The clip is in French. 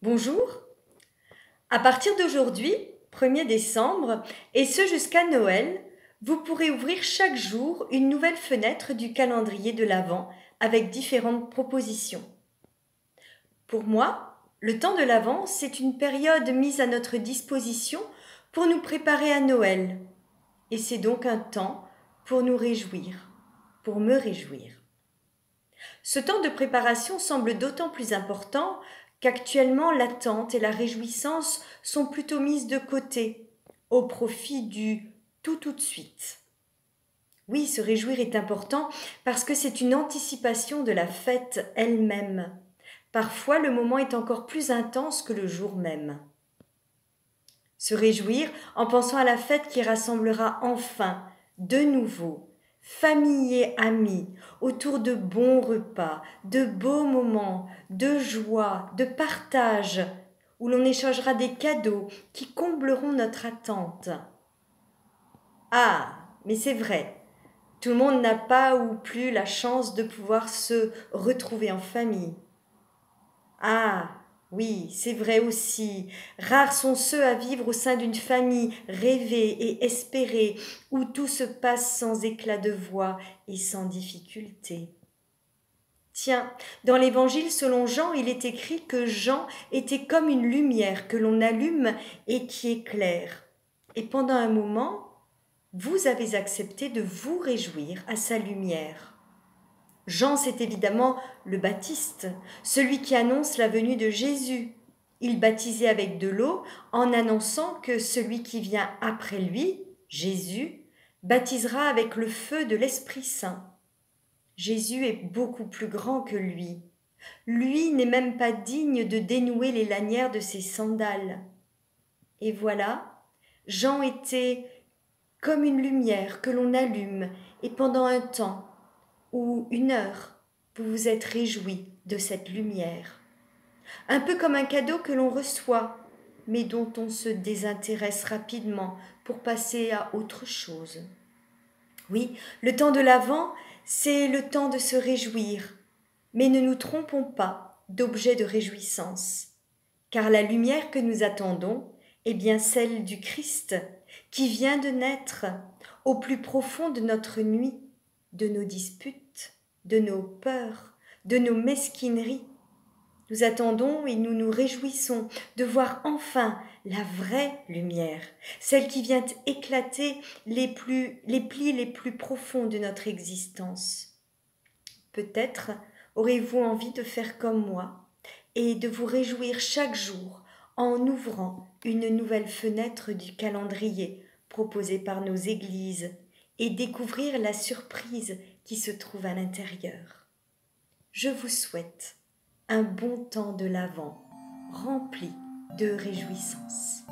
Bonjour. À partir d'aujourd'hui, 1er décembre, et ce jusqu'à Noël, vous pourrez ouvrir chaque jour une nouvelle fenêtre du calendrier de l'Avent avec différentes propositions. Pour moi, le temps de l'Avent, c'est une période mise à notre disposition pour nous préparer à Noël. Et c'est donc un temps pour nous réjouir, pour me réjouir. Ce temps de préparation semble d'autant plus important qu'actuellement l'attente et la réjouissance sont plutôt mises de côté, au profit du tout de suite. Oui, se réjouir est important parce que c'est une anticipation de la fête elle-même. Parfois, le moment est encore plus intense que le jour même. Se réjouir en pensant à la fête qui rassemblera enfin, de nouveau, famille et amis, autour de bons repas, de beaux moments, de joie, de partage, où l'on échangera des cadeaux qui combleront notre attente. Ah, mais c'est vrai, tout le monde n'a pas ou plus la chance de pouvoir se retrouver en famille. Ah, oui, c'est vrai aussi. Rares sont ceux à vivre au sein d'une famille rêvée et espérée, où tout se passe sans éclat de voix et sans difficulté. Tiens, dans l'Évangile selon Jean, il est écrit que Jean était comme une lumière que l'on allume et qui éclaire. Et pendant un moment, vous avez accepté de vous réjouir à sa lumière. Jean, c'est évidemment le Baptiste, celui qui annonce la venue de Jésus. Il baptisait avec de l'eau en annonçant que celui qui vient après lui, Jésus, baptisera avec le feu de l'Esprit Saint. Jésus est beaucoup plus grand que lui. Lui n'est même pas digne de dénouer les lanières de ses sandales. Et voilà, Jean était comme une lumière que l'on allume et pendant un temps ou une heure, vous vous êtes réjoui de cette lumière. Un peu comme un cadeau que l'on reçoit, mais dont on se désintéresse rapidement pour passer à autre chose. Oui, le temps de l'Avent, c'est le temps de se réjouir, mais ne nous trompons pas d'objet de réjouissance, car la lumière que nous attendons est bien celle du Christ qui vient de naître au plus profond de notre nuit, de nos disputes, de nos peurs, de nos mesquineries. Nous attendons et nous nous réjouissons de voir enfin la vraie lumière, celle qui vient éclater les plis les plus profonds de notre existence. Peut-être aurez-vous envie de faire comme moi et de vous réjouir chaque jour en ouvrant une nouvelle fenêtre du calendrier proposé par nos églises et découvrir la surprise qui se trouve à l'intérieur. Je vous souhaite un bon temps de l'Avent, rempli de réjouissance.